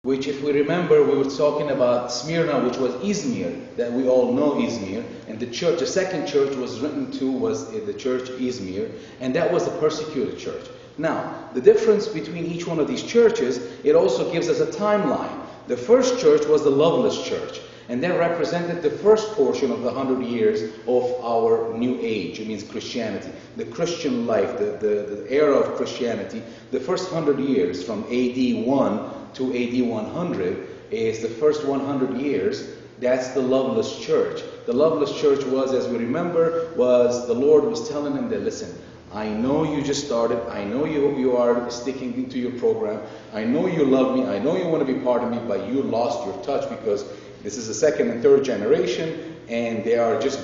which, if we remember, we were talking about Smyrna, which was Izmir, that we all know Izmir, and the church, the second church was written to was the church Izmir, and that was the persecuted church. Now, the difference between each one of these churches, it also gives us a timeline. The first church was the loveless church, and that represented the first portion of the 100 years of our new age. It means Christianity, the Christian life, the era of Christianity. The first 100 years, from AD 1 to AD 100, is the first 100 years. That's the loveless church. The loveless church was, as we remember, was the Lord was telling them that, listen, I know you just started. I know you are sticking to your program. I know you love me. I know you want to be part of me, but you lost your touch because this is the second and third generation, and they are just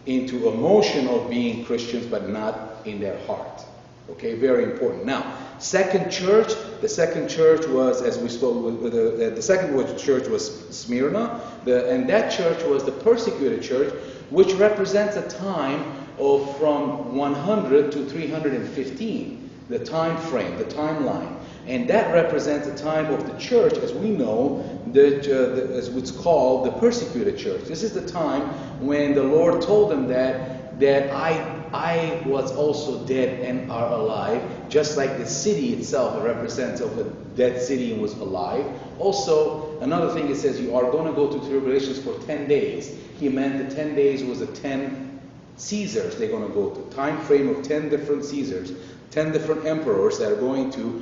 into emotion of being Christians, but not in their heart. Okay, very important. Now, second church. The second church was, as we spoke, the second church was Smyrna, and that church was the persecuted church, which represents a time of from 100 to 315, the time frame, the timeline. And that represents the time of the church, as we know, as what's called the persecuted church. This is the time when the Lord told them that I was also dead and are alive, just like the city itself represents of a dead city and was alive. Also, another thing, it says you are going to go through tribulations for 10 days. He meant the 10 days was the 10 Caesars they're going to go through. Time frame of 10 different Caesars, 10 different emperors that are going to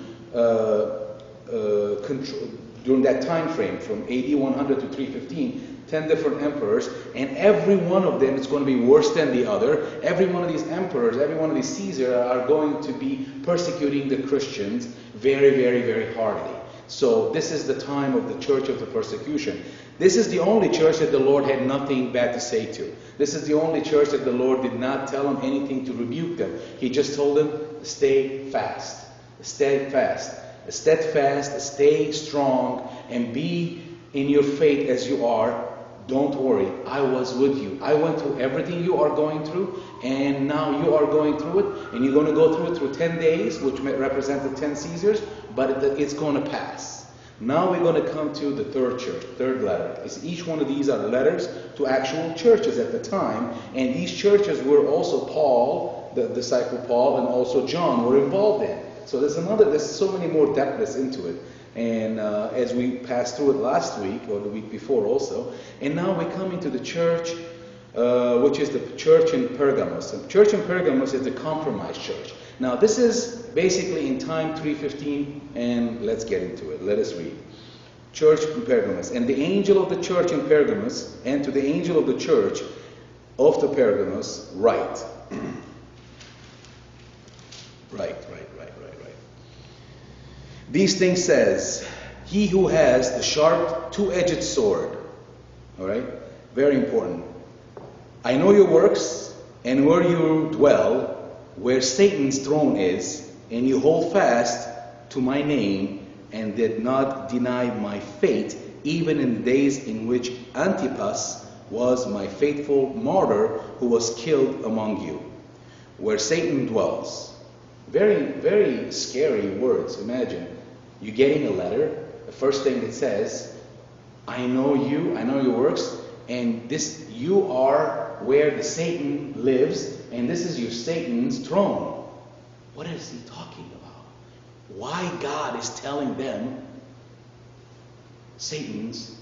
control during that time frame from AD 100 to 315, 10 different emperors, and every one of them is going to be worse than the other. Every one of these emperors, every one of these Caesars are going to be persecuting the Christians very, very, very hardly. So this is the time of the church of the persecution. This is the only church that the Lord had nothing bad to say to. This is the only church that the Lord did not tell them anything to rebuke them. He just told them, stay fast, steadfast, stay strong, and be in your faith as you are. Don't worry, I was with you. I went through everything you are going through, and now you are going through it, and you're going to go through it through 10 days, which may represent the 10 Caesars, but it's going to pass. Now we're going to come to the third church, third letter. Each one of these are letters to actual churches at the time, and these churches were also Paul, the disciple Paul, and also John were involved in. So there's so many more depths into it. And as we passed through it last week, or the week before also, and now we're coming to the church, which is the church in Pergamos. The church in Pergamos is the compromised church. Now this is basically in time 315, and let's get into it. Let us read. Church in Pergamos. And the angel of the church in Pergamos, and to the angel of the church of the Pergamos, write. Right. These things says, he who has the sharp two-edged sword. All right? Very important. I know your works, and where you dwell, where Satan's throne is, and you hold fast to my name, and did not deny my faith, even in the days in which Antipas was my faithful martyr, who was killed among you. Where Satan dwells. Very, very scary words. Imagine you getting a letter. The first thing it says, I know you, I know your works, and this you are where the Satan lives, and this is your Satan's throne. What is he talking about? Why God is telling them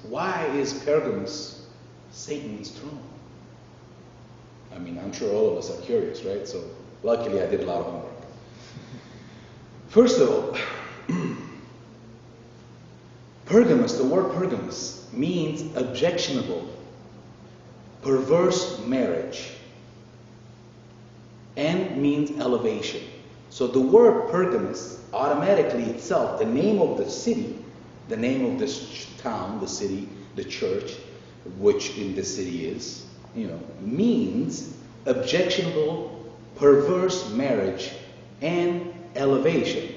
why is Pergamos Satan's throne? I mean, I'm sure all of us are curious, right? So luckily I did a lot of homework. First of all, Pergamos, the word Pergamos, means objectionable, perverse marriage, and means elevation. So the word Pergamos, automatically itself, the name of the city, the name of this town, the city, the church, which in the city is, means objectionable, perverse marriage, and elevation.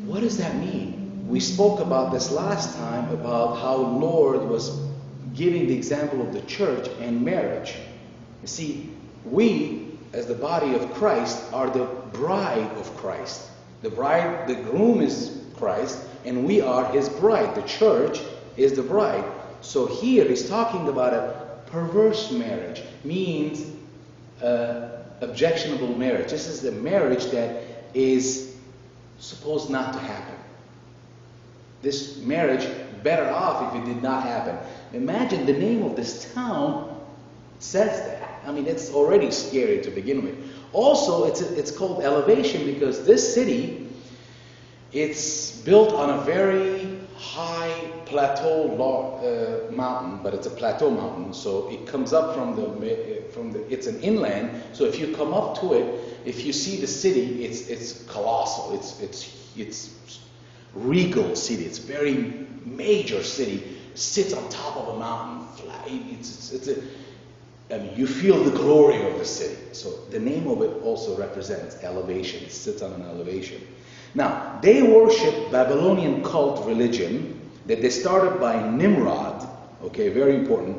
What does that mean? We spoke about this last time, about how Lord was giving the example of the church and marriage. You see, we, as the body of Christ, are the bride of Christ. The groom is Christ, and we are his bride. The church is the bride. So here he's talking about a perverse marriage, means objectionable marriage. This is the marriage that is supposed not to happen. This marriage better off if it did not happen. Imagine the name of this town says that. I mean, it's already scary to begin with. Also, it's called elevation because this city, it's built on a very high plateau mountain, but it's a plateau mountain, so it comes up from the it's an inland. So if you come up to it, if you see the city, it's colossal. It's regal city. It's very major city. Sits on top of a mountain. I mean, you feel the glory of the city. So the name of it also represents elevation. It sits on an elevation. Now, they worship Babylonian cult religion that they started by Nimrod. Okay, very important.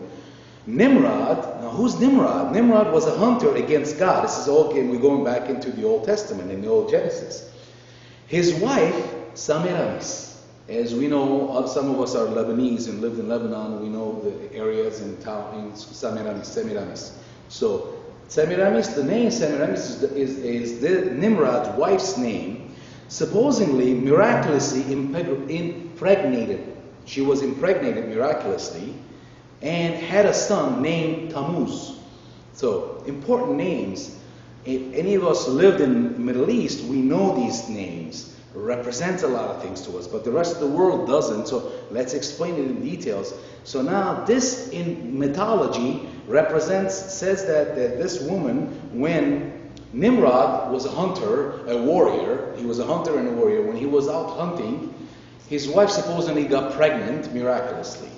Nimrod, now who's Nimrod? Nimrod was a hunter against God. This is all, we're going back into the Old Testament, in the Old Genesis. His wife, Semiramis. As we know, some of us are Lebanese and lived in Lebanon. We know the areas in town in Semiramis. So Semiramis, the name Semiramis is the Nimrod's wife's name. Supposedly, miraculously impregnated. She was impregnated miraculously and had a son named Tammuz. So important names. If any of us lived in the Middle East, we know these names. Represents a lot of things to us, but the rest of the world doesn't. So let's explain it in details. So now this in mythology says that this woman, when Nimrod was a hunter, a warrior, he was a hunter and a warrior. When he was out hunting, his wife supposedly got pregnant miraculously.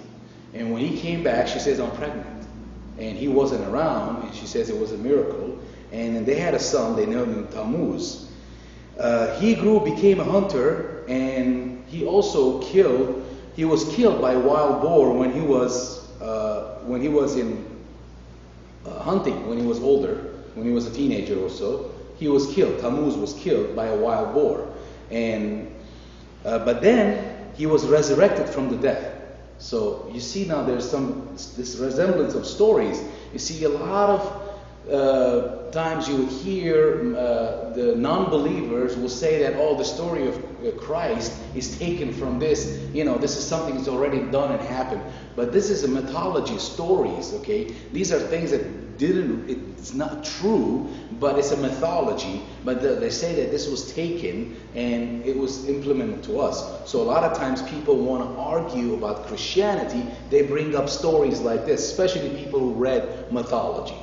And when he came back, she says, I'm pregnant. And he wasn't around, and she says it was a miracle. And then they had a son, they named him Tammuz. He became a hunter, and he also was killed by a wild boar when he was in hunting, when he was older, when he was a teenager or so. He was killed. Tammuz was killed by a wild boar. And but then he was resurrected from the dead. So you see now there's this resemblance of stories. You see a lot of times you would hear the non-believers will say that, oh, the story of Christ is taken from this. You know, this is something that's already done and happened. But this is a mythology, stories, okay? These are things that it's not true, but it's a mythology. But they say that this was taken and it was implemented to us. So a lot of times people want to argue about Christianity. They bring up stories like this, especially people who read mythology.